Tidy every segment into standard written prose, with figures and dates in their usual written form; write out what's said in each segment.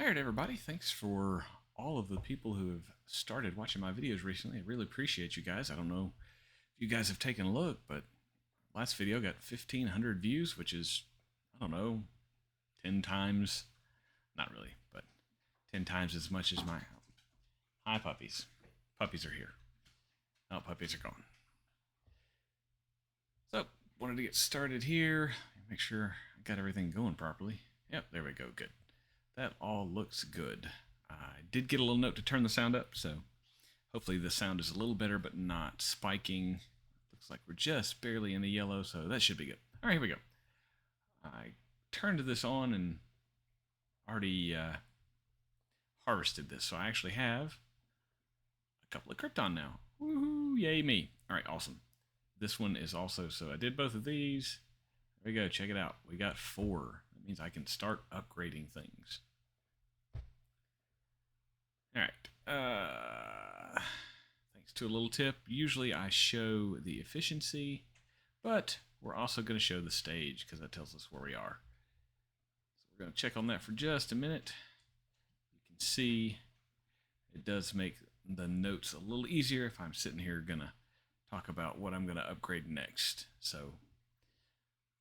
Alright everybody, thanks for all of the people who have started watching my videos recently. I really appreciate you guys. I don't know if you guys have taken a look, but last video got 1,500 views, which is, I don't know, 10 times, not really, but 10 times as much as my... Hi puppies. Puppies are here. Oh, puppies are gone. So, wanted to get started here. Make sure I got everything going properly. Yep, there we go, good. That all looks good. I did get a little note to turn the sound up, so hopefully the sound is a little better, but not spiking. Looks like we're just barely in the yellow, so that should be good. All right, here we go. I turned this on and already harvested this, so I actually have a couple of Krypton now. Woohoo! Yay me! All right, awesome. This one is also, so I did both of these. There we go, check it out. We got 4. That means I can start upgrading things. Alright, thanks to a little tip, usually I show the efficiency, but we're also going to show the stage because that tells us where we are. So we're going to check on that for just a minute. You can see it does make the notes a little easier if I'm sitting here going to talk about what I'm going to upgrade next. So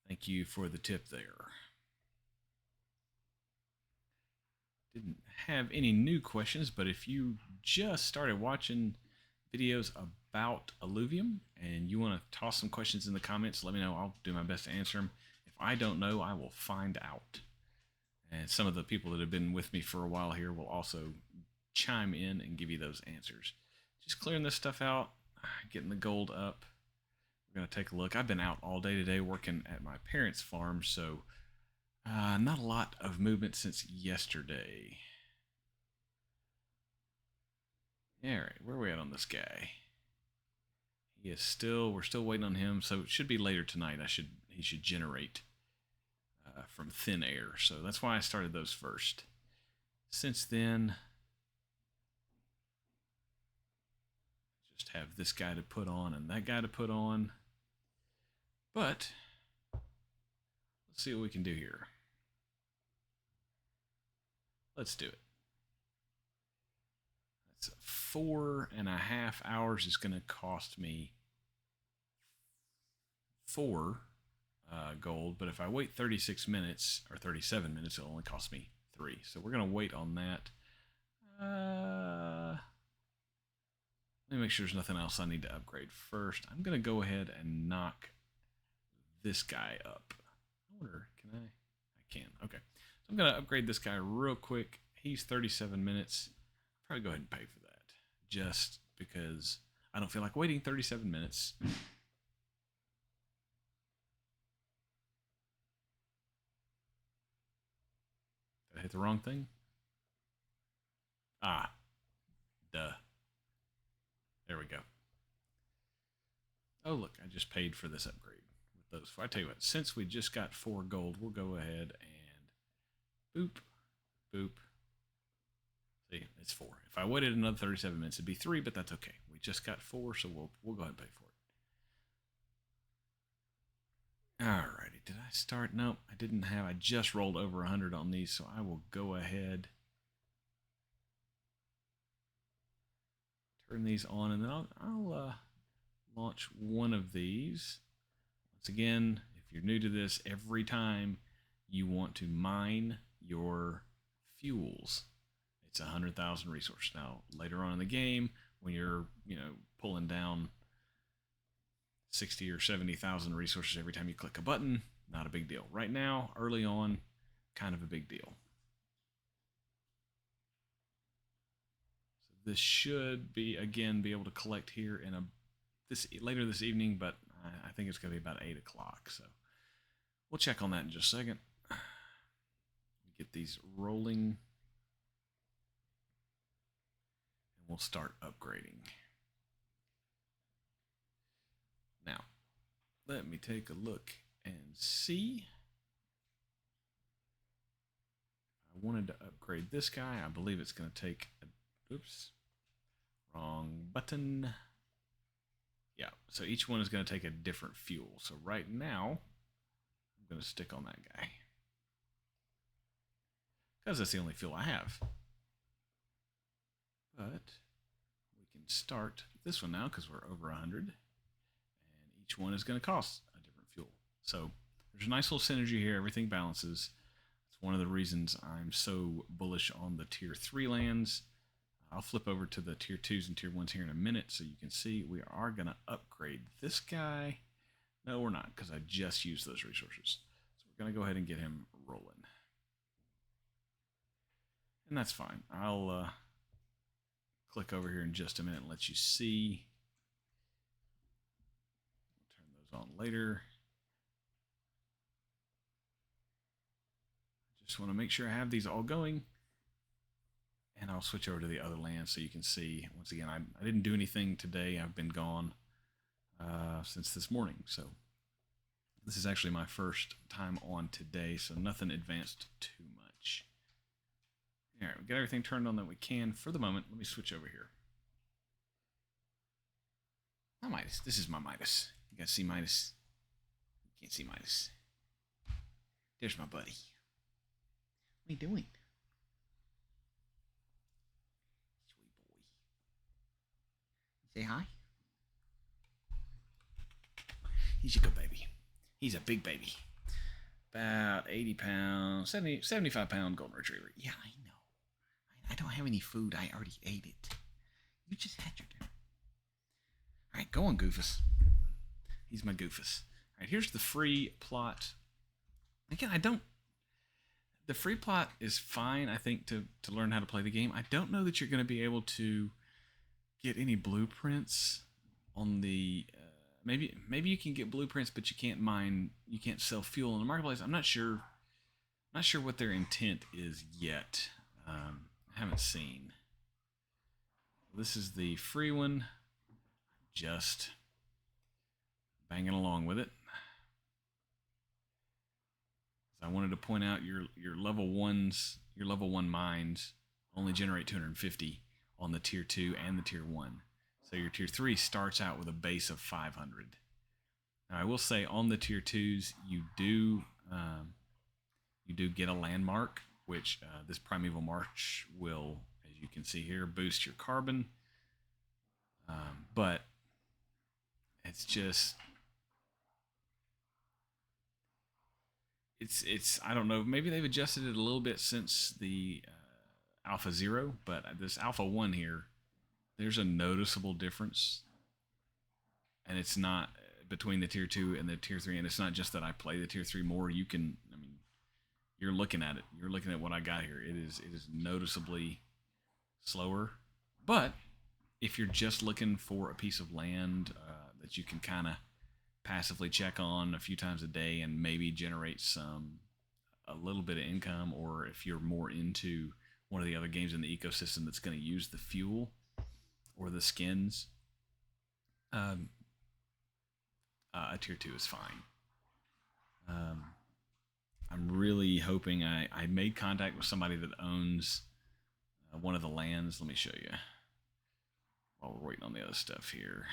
thank you for the tip there. Didn't have any new questions, but if you just started watching videos about Illuvium and you want to toss some questions in the comments, let me know. I'll do my best to answer them. If I don't know, I will find out. And some of the people that have been with me for a while here will also chime in and give you those answers. Just clearing this stuff out, getting the gold up. We're going to take a look. I've been out all day today working at my parents' farm, so not a lot of movement since yesterday. Alright, where are we at on this guy? He is still, we're still waiting on him, so it should be later tonight. He should generate from thin air, so that's why I started those first. Since then, just have this guy to put on and that guy to put on. But let's see what we can do here. Let's do it. That's 4.5 hours is going to cost me 4 gold, but if I wait 36 minutes or 37 minutes, it'll only cost me 3. So we're going to wait on that. Let me make sure there's nothing else I need to upgrade first. I'm going to go ahead and knock this guy up. I wonder, can I? I can. Okay. So I'm going to upgrade this guy real quick. He's 37 minutes. I'll probably go ahead and pay for that just because I don't feel like waiting 37 minutes. Did I hit the wrong thing? Ah, duh. There we go. Oh, look, I just paid for this upgrade with those. I tell you what, since we just got 4 gold, we'll go ahead and boop, boop. See, it's 4. If I waited another 37 minutes, it'd be 3, but that's okay. We just got 4, so we'll go ahead and pay for it. Alrighty, did I start? Nope, I didn't have. I just rolled over 100 on these, so I will go ahead. Turn these on, and then I'll launch one of these. Once again, if you're new to this, every time you want to mine your fuels, it's 100,000 resources. Now, later on in the game, when you're pulling down 60 or 70,000 resources every time you click a button, not a big deal. Right now, early on, kind of a big deal. This should be able to collect here in later this evening, but I think it's going to be about 8 o'clock. So we'll check on that in just a second. Get these rolling, and we'll start upgrading. Now, let me take a look and see. I wanted to upgrade this guy. I believe it's going to take oops. Wrong button. Yeah, so each one is going to take a different fuel. So right now, I'm going to stick on that guy. because that's the only fuel I have. But we can start this one now because we're over 100, and each one is going to cost a different fuel. So there's a nice little synergy here. Everything balances. It's one of the reasons I'm so bullish on the tier 3 lands. I'll flip over to the tier 2s and tier 1s here in a minute so you can see we are going to upgrade this guy. No, we're not, because I just used those resources. So we're going to go ahead and get him rolling. And that's fine. I'll click over here in just a minute and let you see. We'll turn those on later. Just want to make sure I have these all going. And I'll switch over to the other land so you can see. Once again, I didn't do anything today. I've been gone since this morning. So this is actually my first time on today, so nothing advanced too much. All right, we got everything turned on that we can for the moment. Let me switch over here. My Midas. This is my Midas. You guys see Midas? You can't see Midas. There's my buddy. What are you doing? Sweet boy. Say hi. He's a good baby. He's a big baby. About 80 pounds, 75 pound golden retriever. Yeah, I know. I don't have any food. I already ate it. You just had your dinner. All right, go on, Goofus. He's my Goofus. All right, here's the free plot. Again, the free plot is fine, I think, to learn how to play the game. I don't know that you're going to be able to get any blueprints on the... maybe you can get blueprints, but you can't sell fuel in the marketplace. I'm not sure what their intent is yet. I haven't seen. This is the free one. Just banging along with it. I wanted to point out your level 1 mines only generate 250 on the tier 2 and the tier 1. So your tier 3 starts out with a base of 500. Now I will say on the tier 2s you do get a landmark, which this Primeval March will, as you can see here, boost your carbon. But it's just it's I don't know, maybe they've adjusted it a little bit since the Alpha 0, but this Alpha 1 here, there's a noticeable difference, and it's not between the tier 2 and the tier 3, and it's not just that I play the tier 3 more. You can, I mean, you're looking at it. You're looking at what I got here. It is noticeably slower, but if you're just looking for a piece of land that you can kind of passively check on a few times a day and maybe generate a little bit of income, or if you're more into one of the other games in the ecosystem that's going to use the fuel or the skins, a tier 2 is fine. I'm really hoping I made contact with somebody that owns one of the lands. Let me show you while we're waiting on the other stuff here.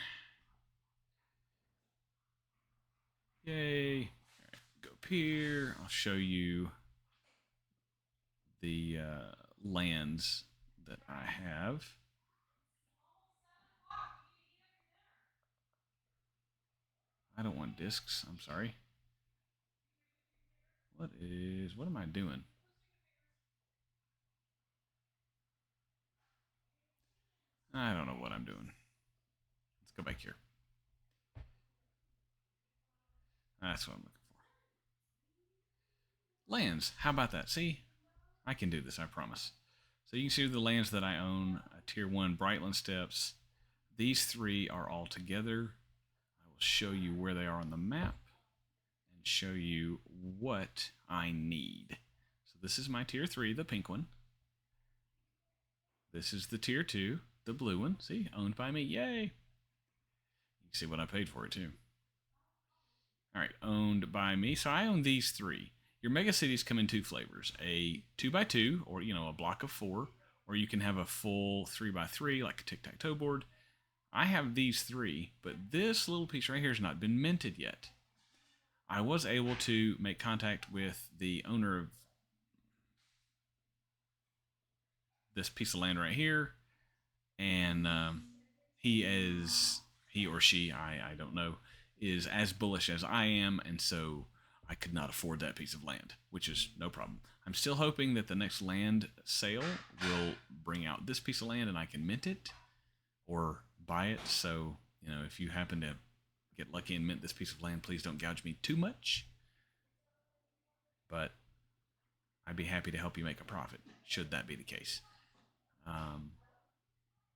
Yay. All right, go up here. I'll show you the lands that I have. I don't want discs. I'm sorry. What am I doing? I don't know what I'm doing. Let's go back here. That's what I'm looking for. Lands. How about that? See? I can do this, I promise. So you can see the lands that I own. Tier 1 Brightland Steps. These 3 are all together. I will show you where they are on the map and show you what I need. So this is my tier 3, the pink one. This is the tier 2, the blue one. See? Owned by me. Yay! You can see what I paid for it too. Alright, owned by me. So I own these 3. Your mega cities come in 2 flavors. A 2x2, or a block of 4, or you can have a full 3x3, like a tic-tac-toe board. I have these 3, but this little piece right here has not been minted yet. I was able to make contact with the owner of this piece of land right here, and he or she, I don't know, is as bullish as I am, and so I could not afford that piece of land, which is no problem. I'm still hoping that the next land sale will bring out this piece of land and I can mint it or buy it. So, if you happen to get lucky and mint this piece of land, please don't gouge me too much. But I'd be happy to help you make a profit, should that be the case.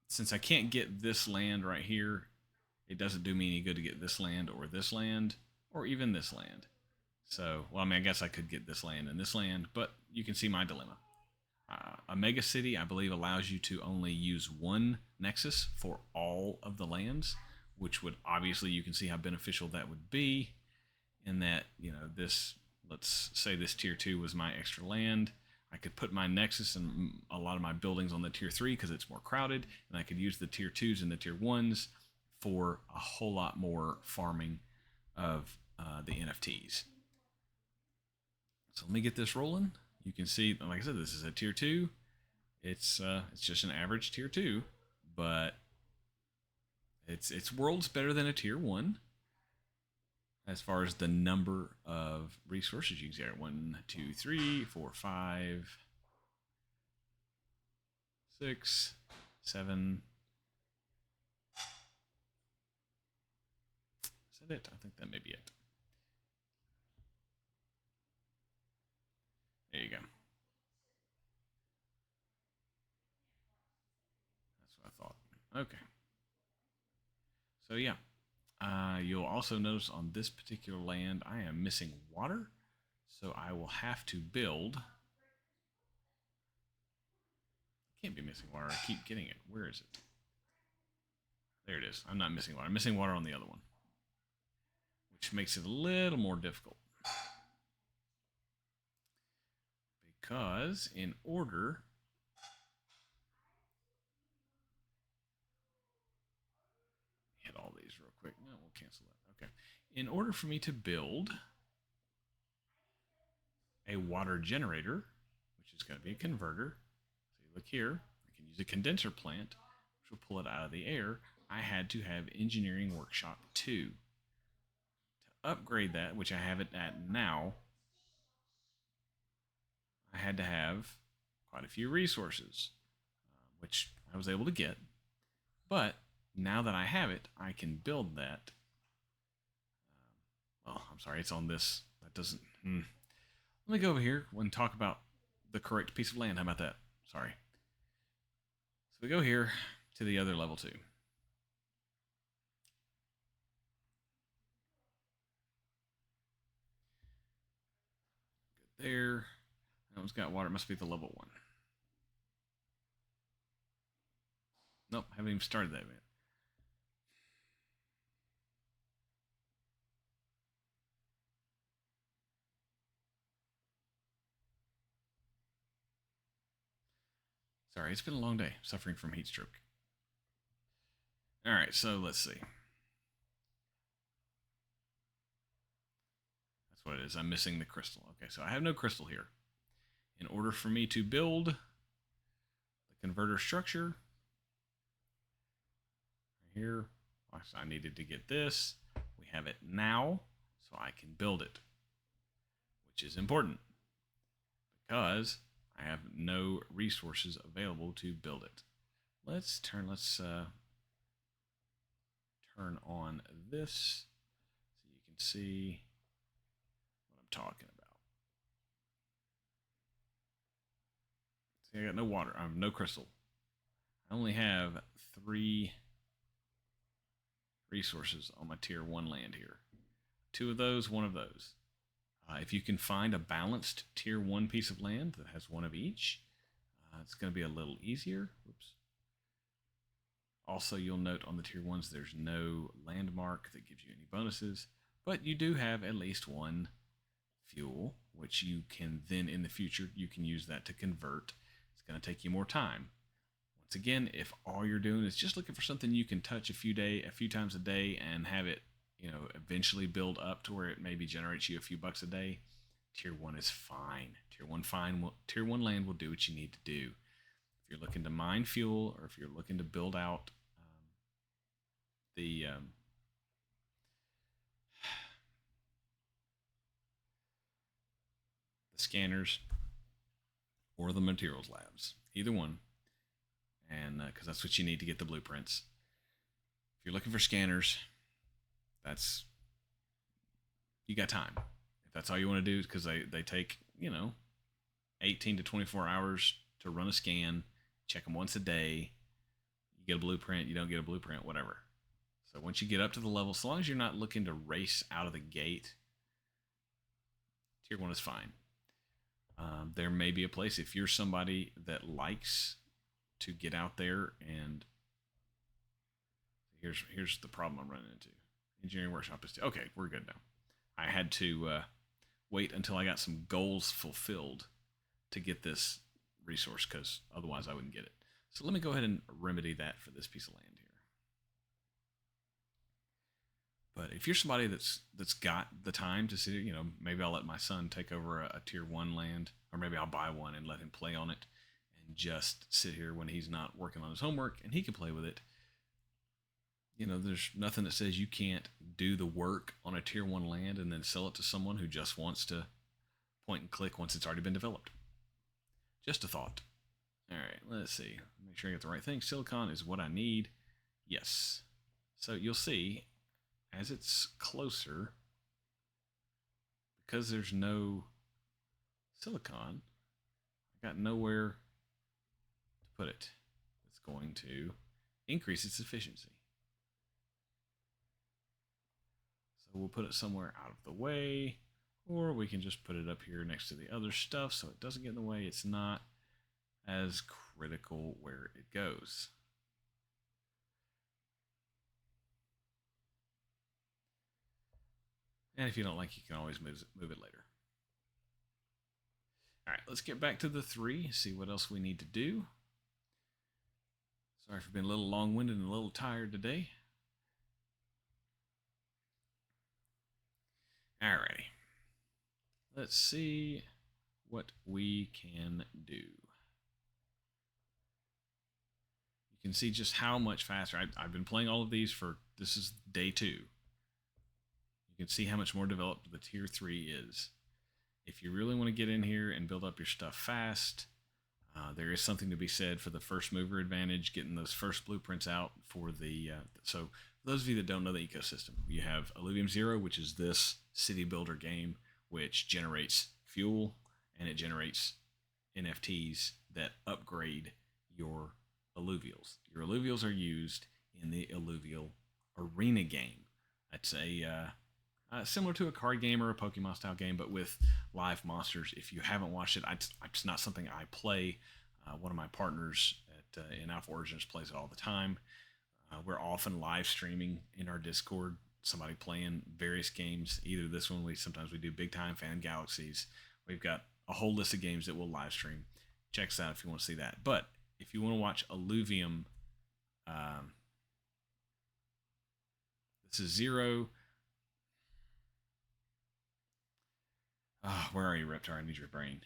Since I can't get this land right here, it doesn't do me any good to get this land, or even this land. So, well, I guess I could get this land and this land, but you can see my dilemma. A mega city, I believe, allows you to only use one nexus for all of the lands, which would obviously, you can see how beneficial that would be. In that, this, let's say this tier 2 was my extra land. I could put my nexus and a lot of my buildings on the tier 3 because it's more crowded, and I could use the tier 2s and the tier 1s for a whole lot more farming of the NFTs. So let me get this rolling. You can see, like I said, this is a tier 2. It's just an average tier 2, but it's worlds better than a tier 1 as far as the number of resources you can get. 1, 2, 3, 4, 5, 6, 7. Is that it? I think that may be it. There you go. That's what I thought. Okay. So yeah, you'll also notice on this particular land I am missing water, so I will have to build. Can't be missing water. I keep getting it. Where is it? There it is. I'm not missing water. I'm missing water on the other one, which makes it a little more difficult. Because in order hit all these real quick. No, we'll cancel that. Okay. In order for me to build a water generator, which is going to be a converter, so you look here, I can use a condenser plant, which will pull it out of the air. I had to have Engineering Workshop 2. To upgrade that, which I have it at now, I had to have quite a few resources, which I was able to get. But now that I have it, I can build that. Well, I'm sorry, it's on this. That doesn't. Let me go over here and talk about the correct piece of land. How about that? Sorry. So we go here to the other level 2. Good there. That one's got water. It must be the level 1. Nope, haven't even started that yet. Sorry, it's been a long day, suffering from heat stroke. All right, so let's see. That's what it is. I'm missing the crystal. Okay, so I have no crystal here. In order for me to build the converter structure, right here, I needed to get this. We have it now, so I can build it, which is important because I have no resources available to build it. Let's turn on this so you can see what I'm talking about. See, I got no water. I have no crystal. I only have 3 resources on my tier 1 land here. 2 of those, 1 of those. If you can find a balanced tier 1 piece of land that has 1 of each, it's going to be a little easier. Whoops. Also, you'll note on the tier 1s there's no landmark that gives you any bonuses, but you do have at least 1 fuel, which you can then in the future, you can use that to convert. It's going to take you more time. Once again, if all you're doing is just looking for something you can touch a few times a day and have it, eventually build up to where it maybe generates you a few bucks a day, tier 1 is fine. Tier 1 land will do what you need to do. If you're looking to mine fuel, or if you're looking to build out the the scanners or the materials labs, either one, and because that's what you need to get the blueprints. If you're looking for scanners, that's you got time. If that's all you want to do, because they take 18 to 24 hours to run a scan. Check them once a day. You get a blueprint, you don't get a blueprint, whatever. So once you get up to the level, so long as you're not looking to race out of the gate, tier 1 is fine. There may be a place if you're somebody that likes to get out there, and here's the problem I'm running into. Engineering workshop is okay. We're good now. I had to wait until I got some goals fulfilled to get this resource, because otherwise I wouldn't get it. So let me go ahead and remedy that for this piece of land here. But if you're somebody that's got the time to sit, maybe I'll let my son take over a tier 1 land, or maybe I'll buy one and let him play on it and just sit here when he's not working on his homework, and he can play with it. There's nothing that says you can't do the work on a tier 1 land and then sell it to someone who just wants to point and click once it's already been developed. Just a thought. All right, let's see. Make sure I get the right thing. Silicon is what I need. Yes. So you'll see, as it's closer, because there's no silicon, I got nowhere to put it. It's going to increase its efficiency. So we'll put it somewhere out of the way, or we can just put it up here next to the other stuff so it doesn't get in the way. It's not as critical where it goes. And if you don't like, you can always move it later. All right, let's get back to the 3, see what else we need to do. Sorry for being a little long-winded and a little tired today. Alrighty. Let's see what we can do. You can see just how much faster. I've been playing all of these this is day 2. You can see how much more developed the tier 3 is. If you really want to get in here and build up your stuff fast, there is something to be said for the first mover advantage, getting those first blueprints out for the... So for those of you that don't know the ecosystem, you have Illuvium Zero, which is this city builder game, which generates fuel, and it generates NFTs that upgrade your alluvials. Your alluvials are used in the alluvial arena game. It's similar to a card game or a Pokemon style game, but with live monsters. If you haven't watched it, it's not something I play. One of my partners in Alpha Origins plays it all the time. We're often live streaming in our Discord, somebody playing various games. Either this one, sometimes we do Big Time Fan Galaxies. We've got a whole list of games that we'll live stream. Check us out if you want to see that. But if you want to watch Illuvium, this is Zero. Where are you, Reptar? I need your brain.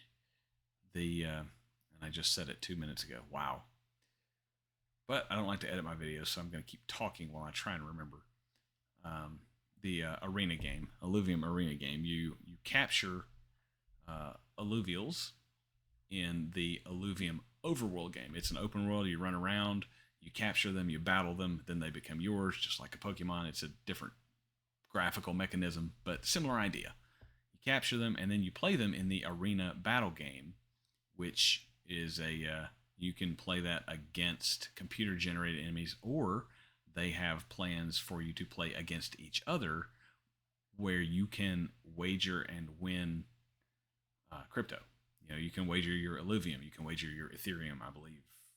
And I just said it 2 minutes ago. Wow. But I don't like to edit my videos, so I'm going to keep talking while I try and remember. The arena game, Illuvium arena game. You capture alluvials in the Illuvium overworld game. It's an open world. You run around, you capture them, you battle them, then they become yours, just like a Pokemon. It's a different graphical mechanism, but similar idea. Capture them, and then you play them in the arena battle game, which is you can play that against computer generated enemies, or they have plans for you to play against each other where you can wager and win crypto. You can wager your Illuvium, you can wager your Ethereum. I believe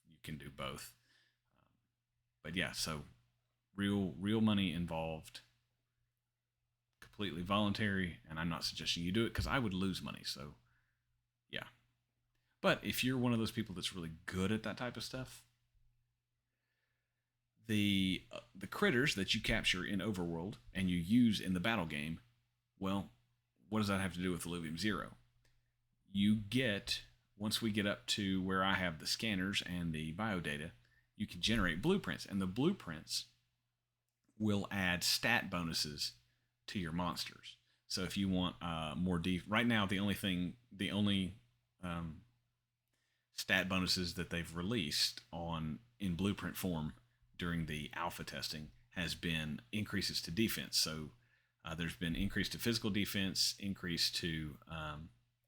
you can do both. But yeah, so real money involved. Completely voluntary, and I'm not suggesting you do it because I would lose money. So yeah, but if you're one of those people that's really good at that type of stuff, the critters that you capture in Overworld and you use in the battle game, well, what does that have to do with Illuvium Zero? You get once we get up to where I have the scanners and the biodata, you can generate blueprints, and the blueprints will add stat bonuses to your monsters. So if you want more right now the only stat bonuses that they've released on in blueprint form during the alpha testing has been increases to defense. So there's been increase to physical defense, increase to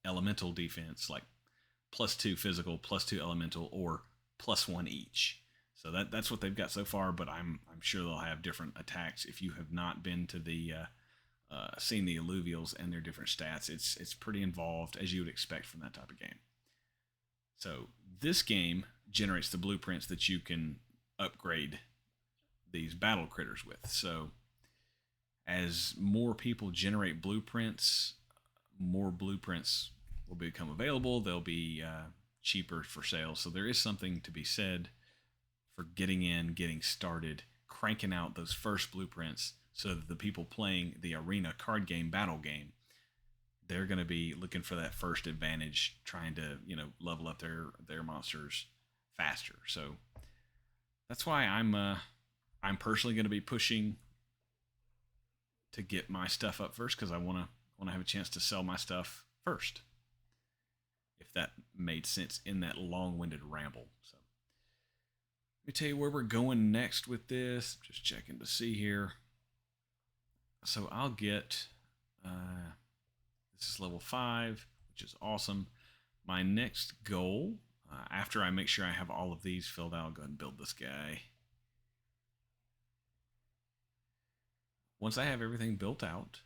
elemental defense, like +2 physical, +2 elemental, or +1 each. So that's what they've got so far. But I'm sure they'll have different attacks. If you have not been to the seen the Illuvials and their different stats, it's pretty involved, as you would expect from that type of game. So this game generates the blueprints that you can upgrade these battle critters with. So as more people generate blueprints, more blueprints will become available. They'll be cheaper for sale. So there is something to be said for getting in, getting started, cranking out those first blueprints so that the people playing the arena card game, battle game, they're going to be looking for that first advantage, trying to, level up their monsters faster. So that's why I'm personally going to be pushing to get my stuff up first, because I want to have a chance to sell my stuff first. If that made sense in that long-winded ramble. So let me tell you where we're going next with this. Just checking to see here. So I'll get this is level 5, which is awesome. My next goal, after I make sure I have all of these filled out, I'll go ahead and build this guy. Once I have everything built out,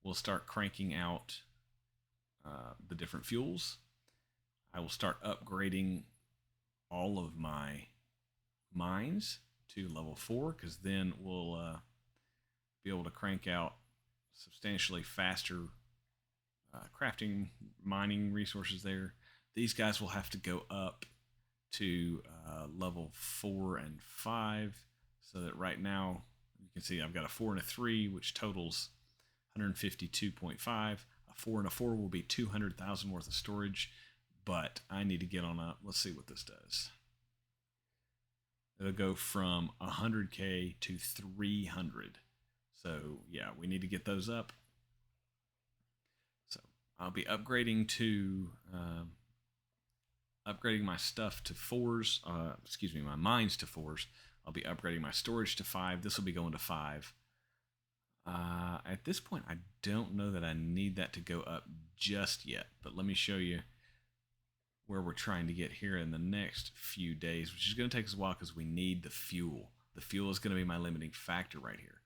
we'll start cranking out the different fuels. I will start upgrading all of my mines to level 4, because then we'll be able to crank out substantially faster crafting, mining resources there. These guys will have to go up to level 4 and 5, so that right now you can see I've got a 4 and a 3, which totals 152.5. A 4 and a 4 will be 200,000 worth of storage, but I need to get on up. Let's see what this does. It'll go from 100K to 300. So yeah, we need to get those up. So I'll be upgrading to upgrading my stuff to 4s. My mines to 4s. I'll be upgrading my storage to 5. This will be going to 5. At this point, I don't know that I need that to go up just yet, but let me show you where we're trying to get here in the next few days, which is going to take us a while because we need the fuel. The fuel is going to be my limiting factor right here.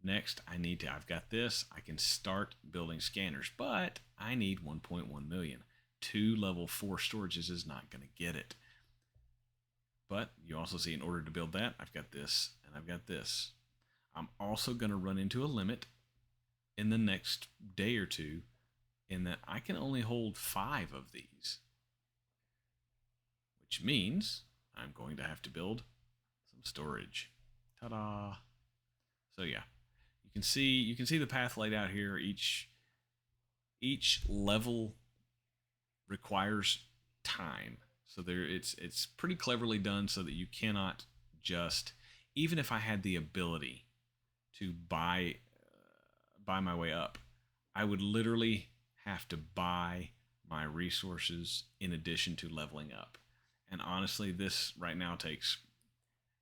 Next, I've got this. I can start building scanners, but I need 1.1 million. 2 level 4 storages is not going to get it. But you also see, in order to build that, I've got this and I've got this. I'm also going to run into a limit in the next day or two, in that I can only hold 5 of these, which means I'm going to have to build some storage. Ta-da! So yeah, you can see the path laid out here. Each level requires time, so it's pretty cleverly done, so that you cannot just, even if I had the ability to buy my way up, I would literally have to buy my resources in addition to leveling up. And honestly, this right now takes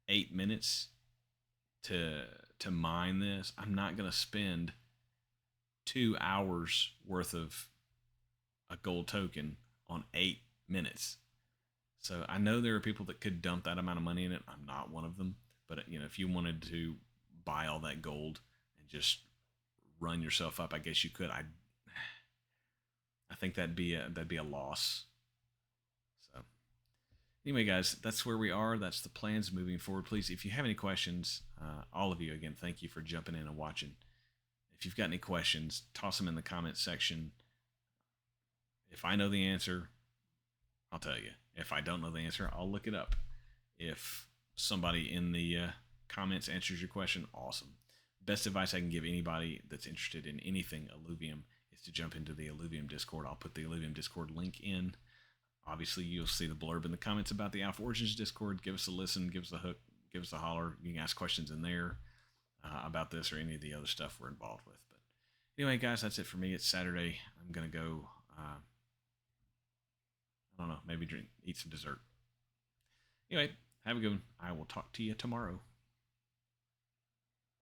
8 minutes to mine this. I'm not going to spend 2 hours worth of a gold token on 8 minutes. So I know there are people that could dump that amount of money in it. I'm not one of them. But if you wanted to buy all that gold and just run yourself up, I guess you could. I think that'd be a loss. So anyway, guys, that's where we are. That's the plans moving forward. Please, if you have any questions, all of you, again, thank you for jumping in and watching. If you've got any questions, toss them in the comments section. If I know the answer, I'll tell you. If I don't know the answer, I'll look it up. If somebody in the comments answers your question, awesome. Best advice I can give anybody that's interested in anything Illuvium is to jump into the Illuvium Discord. I'll put the Illuvium Discord link in Obviously, you'll see the blurb in the comments about the Alpha Origins Discord. Give us a listen, give us a hook, give us a holler. You can ask questions in there about this or any of the other stuff we're involved with. But anyway, guys, that's it for me. It's Saturday. I'm going to go, I don't know, maybe eat some dessert. Anyway, have a good one. I will talk to you tomorrow.